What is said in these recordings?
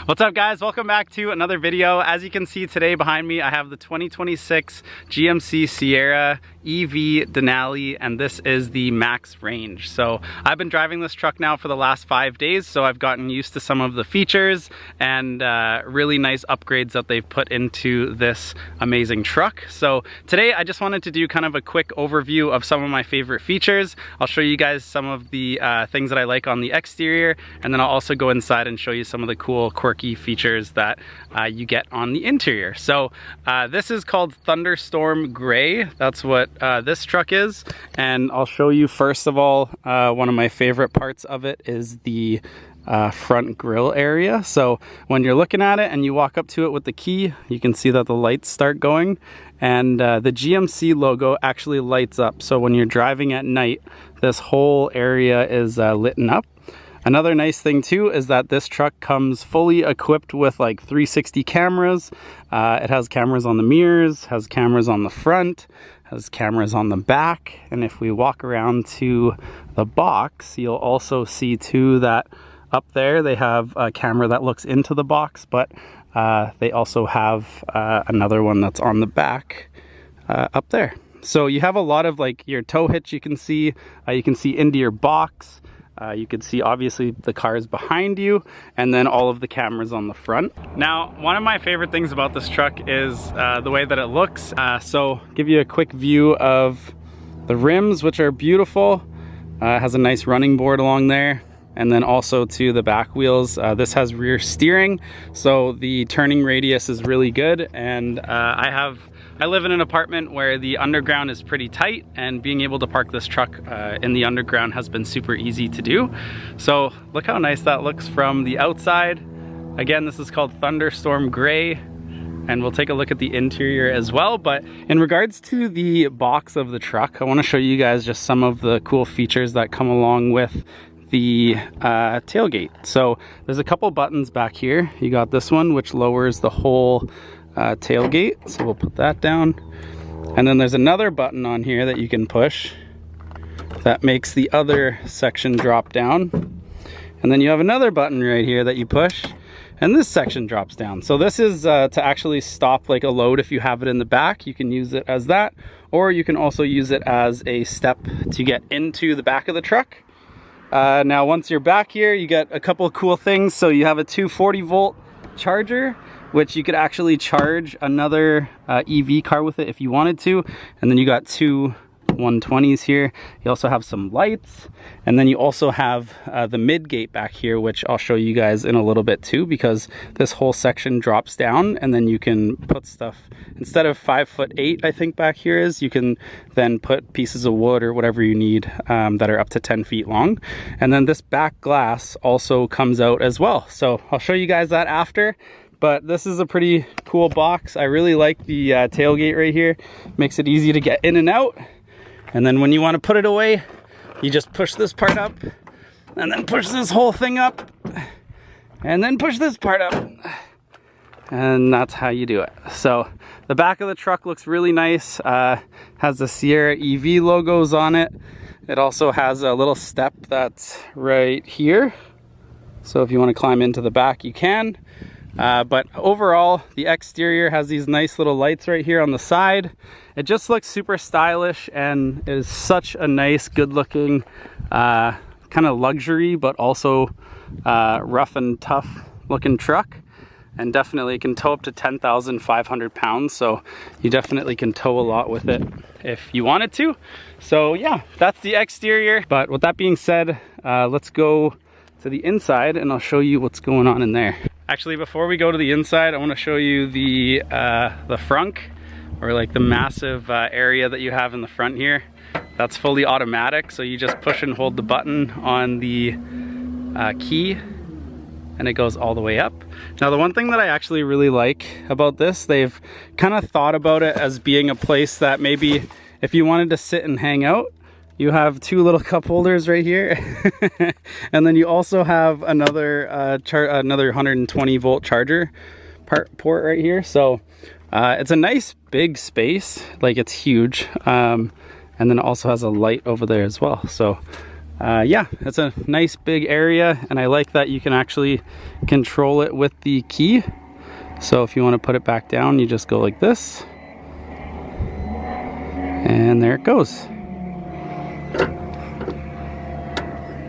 What's up guys, welcome back to another video. As you can see today behind me, I have the 2026 GMC Sierra EV Denali, and this is the max range. So I've been driving this truck now for the last 5 days, so I've gotten used to some of the features and really nice upgrades that they've put into this amazing truck. So today I just wanted to do kind of a quick overview of some of my favorite features. I'll show you guys some of the things that I like on the exterior, and then I'll also go inside and show you some of the cool quirky features that you get on the interior. So this is called Thunderstorm Gray. That's what this truck is, and I'll show you first of all, one of my favorite parts of it is the front grille area. So when you're looking at it and you walk up to it with the key, you can see that the lights start going, and the GMC logo actually lights up. So when you're driving at night, this whole area is lit up. Another nice thing too is that this truck comes fully equipped with like 360 cameras. It has cameras on the mirrors, has cameras on the front, has cameras on the back. And if we walk around to the box, you'll also see too that up there they have a camera that looks into the box, but they also have another one that's on the back up there. So you have a lot of like your tow hitch you can see into your box. You can see obviously the cars behind you, and then all of the cameras on the front. Now, one of my favorite things about this truck is the way that it looks. So give you a quick view of the rims, which are beautiful. It has a nice running board along there. And then also to the back wheels, this has rear steering, so the turning radius is really good. And I live in an apartment where the underground is pretty tight, and being able to park this truck in the underground has been super easy to do. So look how nice that looks from the outside. Again, this is called Thunderstorm Gray, and we'll take a look at the interior as well. But in regards to the box of the truck, I want to show you guys just some of the cool features that come along with the tailgate. So there's a couple buttons back here. You got this one, which lowers the whole tailgate, so we'll put that down. And then there's another button on here that you can push that makes the other section drop down. And then you have another button right here that you push, and this section drops down. So this is to actually stop like a load. If you have it in the back, you can use it as that, or you can also use it as a step to get into the back of the truck. Now once you're back here, you get a couple of cool things. So you have a 240 volt charger, which you could actually charge another EV car with it if you wanted to. And then you got two 120s here. You also have some lights, and then you also have the Midgate back here, which I'll show you guys in a little bit too, because this whole section drops down, and then you can put stuff, instead of 5'8", I think back here is, you can then put pieces of wood or whatever you need that are up to 10 feet long. And then this back glass also comes out as well. So I'll show you guys that after. But this is a pretty cool box. I really like the tailgate right here. Makes it easy to get in and out. And then when you want to put it away, you just push this part up, and then push this whole thing up, and then push this part up. And that's how you do it. So the back of the truck looks really nice. Has the Sierra EV logos on it. It also has a little step that's right here. So if you want to climb into the back, you can. But overall, the exterior has these nice little lights right here on the side. It just looks super stylish and is such a nice, good looking kind of luxury, but also rough and tough looking truck. And definitely can tow up to 10,500 pounds. So you definitely can tow a lot with it if you wanted to. So yeah, that's the exterior. But with that being said, let's go to the inside and I'll show you what's going on in there. Actually, before we go to the inside, I want to show you the frunk, or like the massive area that you have in the front here. That's fully automatic, so you just push and hold the button on the key, and it goes all the way up. Now, the one thing that I actually really like about this, they've kind of thought about it as being a place that maybe if you wanted to sit and hang out, you have two little cup holders right here. And then you also have another 120 volt charger port right here. So it's a nice big space, like it's huge. And then it also has a light over there as well. So yeah, it's a nice big area, and I like that you can actually control it with the key. So if you want to put it back down, you just go like this, and there it goes.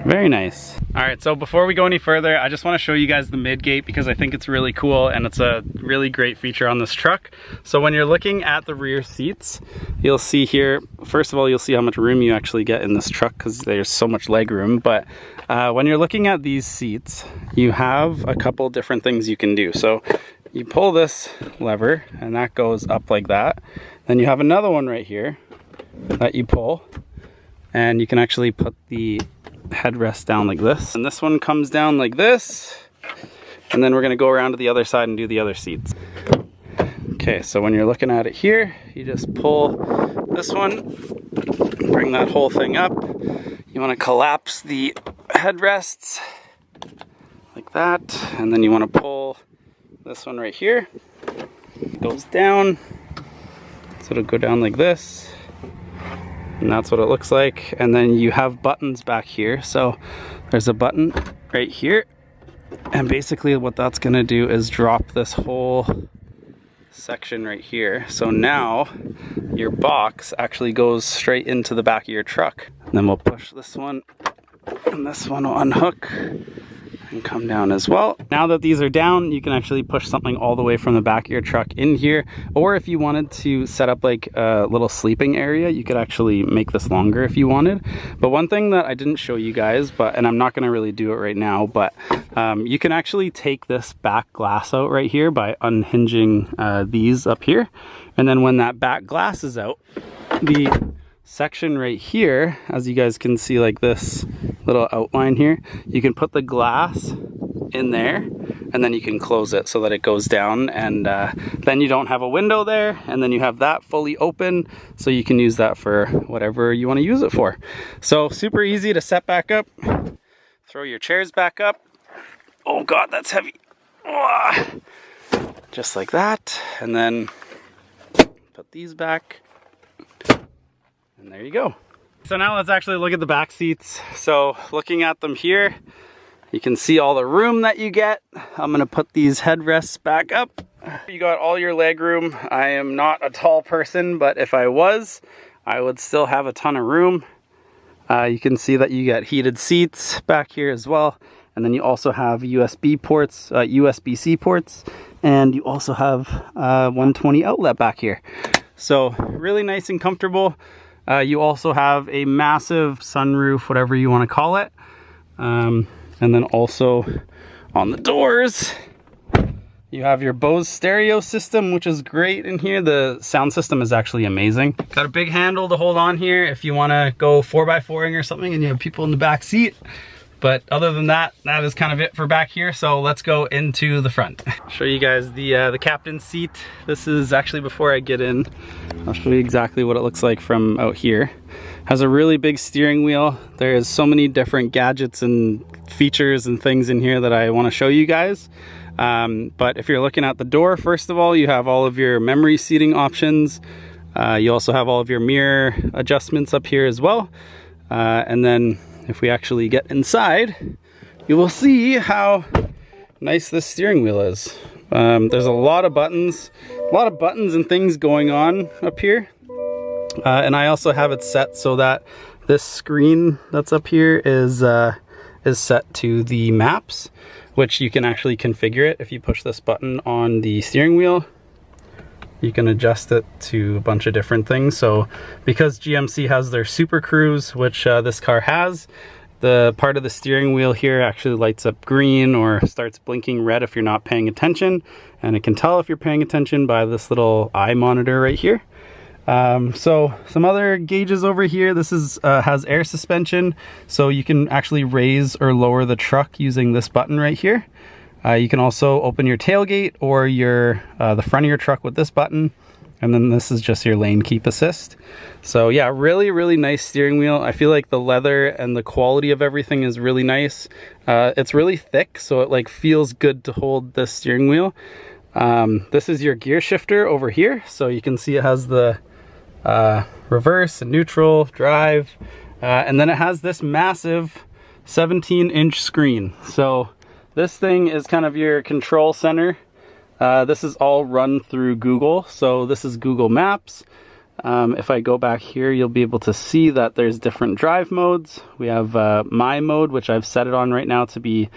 Very nice. All right, so before we go any further, I just want to show you guys the Midgate because I think it's really cool and it's a really great feature on this truck. So when you're looking at the rear seats, you'll see here, first of all, you'll see how much room you actually get in this truck because there's so much leg room. But when you're looking at these seats, you have a couple different things you can do. So you pull this lever and that goes up like that. Then you have another one right here that you pull, and you can actually put the headrest down like this, and this one comes down like this, and then we're going to go around to the other side and do the other seats. Okay, so when you're looking at it here, you just pull this one, bring that whole thing up. You want to collapse the headrests like that, and then you want to pull this one right here. It goes down, so it'll go down like this. And that's what it looks like. And then you have buttons back here. So there's a button right here, and basically what that's gonna do is drop this whole section right here. So now your box actually goes straight into the back of your truck. And then we'll push this one, and this one will unhook and come down as well. Now that these are down, you can actually push something all the way from the back of your truck in here, or if you wanted to set up like a little sleeping area, you could actually make this longer if you wanted. But one thing that I didn't show you guys, and I'm not going to really do it right now, but you can actually take this back glass out right here by unhinging these up here, and then when that back glass is out, the section right here, as you guys can see, like this little outline here, you can put the glass in there, and then you can close it so that it goes down, and then you don't have a window there, and then you have that fully open, so you can use that for whatever you want to use it for. So super easy to set back up. Throw your chairs back up. Oh god, that's heavy. Just like that, and then put these back. And there you go. So now let's actually look at the back seats. So looking at them here, you can see all the room that you get. I'm gonna put these headrests back up. You got all your leg room. I am not a tall person, but if I was, I would still have a ton of room. You can see that you get heated seats back here as well. And then you also have USB ports, USB-C ports, and you also have 120 outlet back here. So really nice and comfortable. You also have a massive sunroof, whatever you want to call it. And then also on the doors, you have your Bose stereo system, which is great in here. The sound system is actually amazing. Got a big handle to hold on here if you want to go 4x4ing or something and you have people in the back seat. But other than that, that is kind of it for back here. So let's go into the front. Show you guys the captain's seat. This is actually before I get in. I'll show you exactly what it looks like from out here. Has a really big steering wheel. There's so many different gadgets and features and things in here that I want to show you guys. But if you're looking at the door, first of all, you have all of your memory seating options. You also have all of your mirror adjustments up here as well. And then if we actually get inside, you will see how nice this steering wheel is. There's a lot of buttons and things going on up here. And I also have it set so that this screen that's up here is set to the maps, which you can actually configure it. If you push this button on the steering wheel, you can adjust it to a bunch of different things. So because GMC has their Super Cruise, which this car has, the part of the steering wheel here actually lights up green or starts blinking red if you're not paying attention. And it can tell if you're paying attention by this little eye monitor right here. So some other gauges over here. This is has air suspension, so you can actually raise or lower the truck using this button right here. You can also open your tailgate or your the front of your truck with this button, and then this is just your lane keep assist. So yeah, really nice steering wheel. I feel like the leather and the quality of everything is really nice. It's really thick, so it like feels good to hold this steering wheel. This is your gear shifter over here, so you can see it has the reverse and neutral, drive. And then it has this massive 17-inch screen. So this thing is kind of your control center. This is all run through Google. So this is Google Maps. If I go back here, you'll be able to see that there's different drive modes. We have my mode, which I've set it on right now to be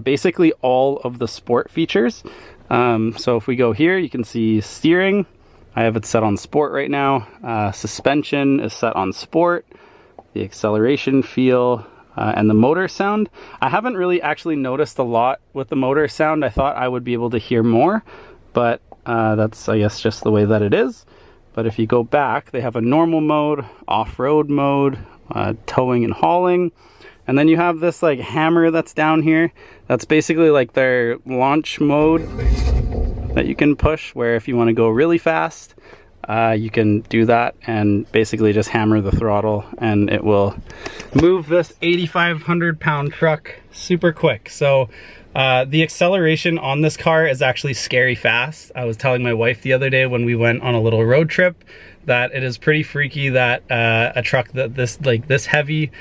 basically all of the sport features. So if we go here, you can see steering. I have it set on sport right now. Suspension is set on sport. The acceleration feel and the motor sound. I haven't really actually noticed a lot with the motor sound. I thought I would be able to hear more, but that's, I guess, just the way that it is. But if you go back, they have a normal mode, off-road mode, towing and hauling. And then you have this like hammer that's down here. That's basically like their launch mode that you can push, where if you want to go really fast, you can do that and basically just hammer the throttle and it will move this 8,500 pound truck super quick. So the acceleration on this car is actually scary fast. I was telling my wife the other day when we went on a little road trip that it is pretty freaky that a truck that this heavy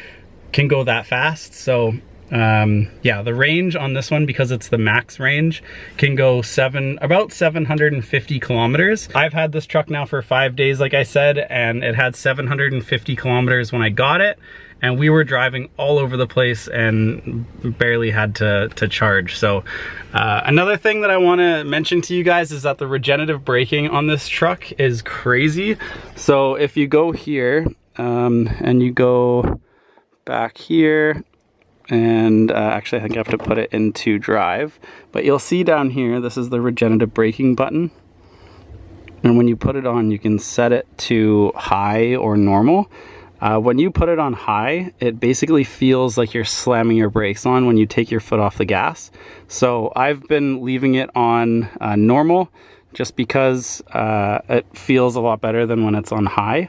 can go that fast. So yeah, the range on this one, because it's the max range, can go about 750 kilometers. I've had this truck now for 5 days, like I said, and it had 750 kilometers when I got it. And we were driving all over the place and barely had to charge. So another thing that I want to mention to you guys is that the regenerative braking on this truck is crazy. So if you go here and you go back here, and actually I think I have to put it into drive, but you'll see down here, this is the regenerative braking button. And when you put it on, you can set it to high or normal. When you put it on high, it basically feels like you're slamming your brakes on when you take your foot off the gas. So I've been leaving it on normal just because it feels a lot better than when it's on high.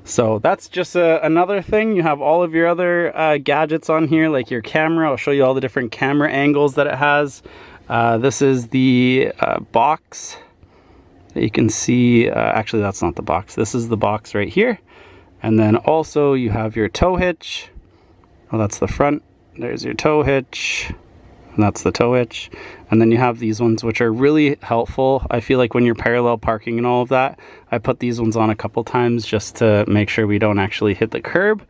So that's just another thing. You have all of your other gadgets on here, like your camera. I'll show you all the different camera angles that it has. This is the box that you can see. Actually, that's not the box. This is the box right here. And then also you have your tow hitch. Oh, that's the front. There's your tow hitch. And that's the tow hitch. And then you have these ones, which are really helpful. I feel like when you're parallel parking and all of that, I put these ones on a couple times just to make sure we don't actually hit the curb.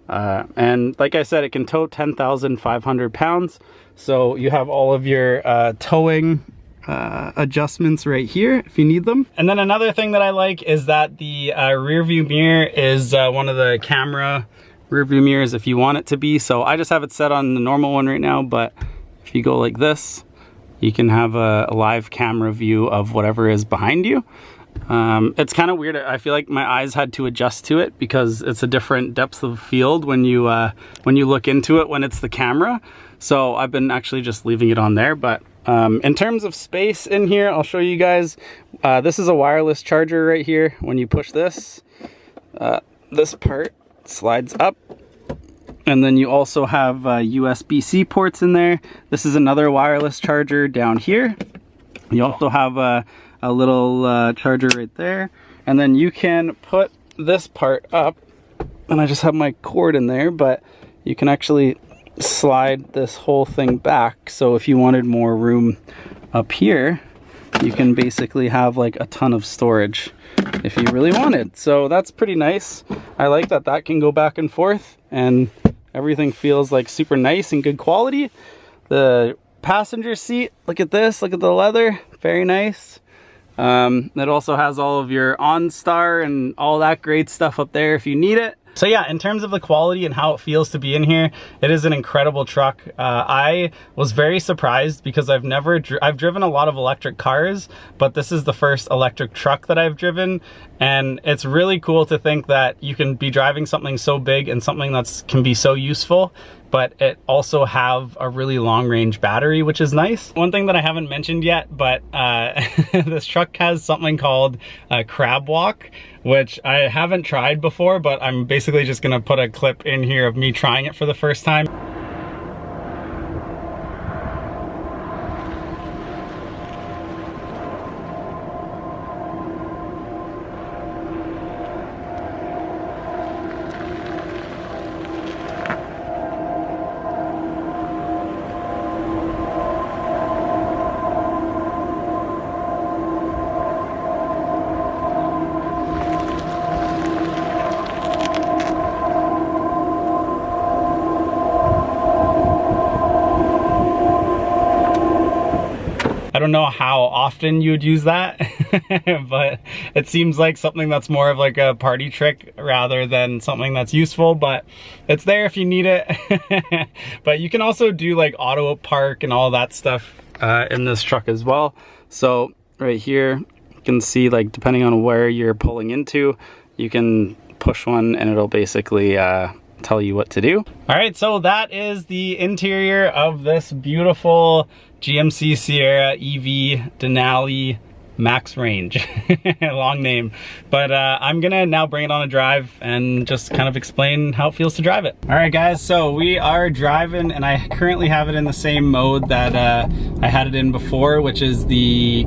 And like I said, it can tow 10,500 pounds. So you have all of your towing adjustments right here if you need them. And then another thing that I like is that the rear view mirror is one of the camera rear view mirrors if you want it to be. So I just have it set on the normal one right now, but if you go like this, you can have a live camera view of whatever is behind you. It's kind of weird. I feel like my eyes had to adjust to it because it's a different depth of field when you look into it when it's the camera. So I've been actually just leaving it on there. But in terms of space in here, I'll show you guys. This is a wireless charger right here. When you push this, this part slides up. And then you also have USB-C ports in there. This is another wireless charger down here. You also have a little charger right there. And then you can put this part up, and I just have my cord in there, but you can actually slide this whole thing back. So if you wanted more room up here, you can basically have like a ton of storage if you really wanted. So that's pretty nice. I like that that can go back and forth, and everything feels like super nice and good quality. The passenger seat, look at this, look at the leather, very nice. It also has all of your OnStar and all that great stuff up there if you need it. So yeah, in terms of the quality and how it feels to be in here, it is an incredible truck. I was very surprised because I've driven a lot of electric cars, but this is the first electric truck that I've driven. And it's really cool to think that you can be driving something so big and something that can be so useful, but it also have a really long range battery, which is nice. One thing that I haven't mentioned yet, but this truck has something called CrabWalk, which I haven't tried before, but I'm basically just gonna put a clip in here of me trying it for the first time. I don't know how often you would use that, but it seems like something that's more of like a party trick rather than something that's useful, but it's there if you need it. But you can also do like auto park and all that stuff in this truck as well. So right here, you can see, like, depending on where you're pulling into, you can push one and it'll basically tell you what to do. All right, so that is the interior of this beautiful GMC Sierra EV Denali Max Range. Long name, but I'm gonna now bring it on a drive and just kind of explain how it feels to drive it. All right guys, so we are driving and I currently have it in the same mode that I had it in before, which is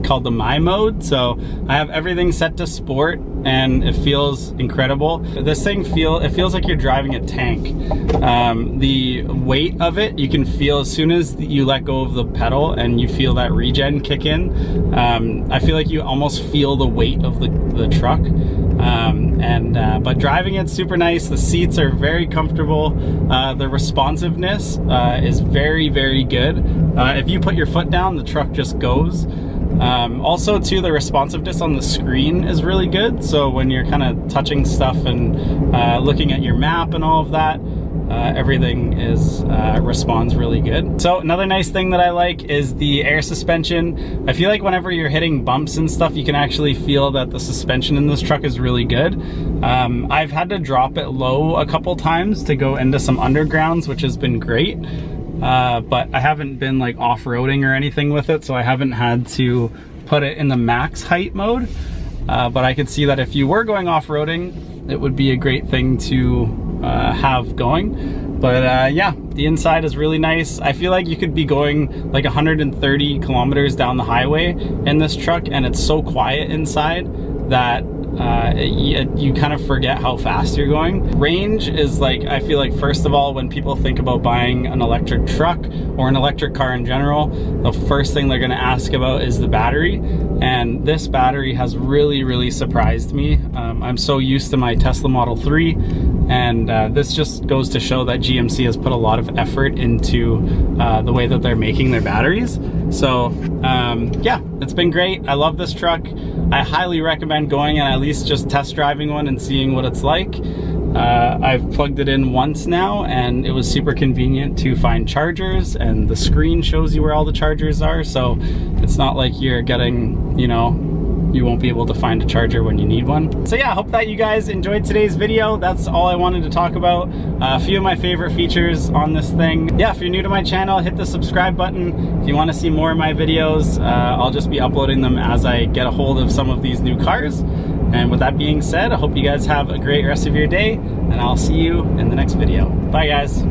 called the My mode. So I have everything set to sport and it feels incredible. This thing feels like you're driving a tank. The weight of it, you can feel as soon as you let go of the pedal and you feel that regen kick in. I feel like you almost feel the weight of the truck. But driving it's super nice. The seats are very comfortable. The responsiveness is very, very good. If you put your foot down, the truck just goes. Also too, the responsiveness on the screen is really good. So when you're kind of touching stuff and looking at your map and all of that, everything responds really good. So another nice thing that I like is the air suspension. I feel like whenever you're hitting bumps and stuff, you can actually feel that the suspension in this truck is really good. I've had to drop it low a couple times to go into some undergrounds, which has been great. But I haven't been like off-roading or anything with it, so I haven't had to put it in the max height mode. But I could see that if you were going off-roading, it would be a great thing to have going. But yeah, the inside is really nice. I feel like you could be going like 130 kilometers down the highway in this truck, and it's so quiet inside that you kind of forget how fast you're going. Range is like, I feel like, first of all, when people think about buying an electric truck or an electric car in general, the first thing they're going to ask about is the battery. And this battery has really, really surprised me. I'm so used to my Tesla Model 3, and this just goes to show that GMC has put a lot of effort into the way that they're making their batteries. So yeah, it's been great. I love this truck. I highly recommend going and at least just test driving one and seeing what it's like. I've plugged it in once now and it was super convenient to find chargers, and the screen shows you where all the chargers are, so it's not like you're getting, you know, you won't be able to find a charger when you need one. So yeah, I hope that you guys enjoyed today's video. That's all I wanted to talk about. A few of my favorite features on this thing. Yeah, if you're new to my channel, hit the subscribe button. If you want to see more of my videos, I'll just be uploading them as I get a hold of some of these new cars. And with that being said, I hope you guys have a great rest of your day, and I'll see you in the next video. Bye guys.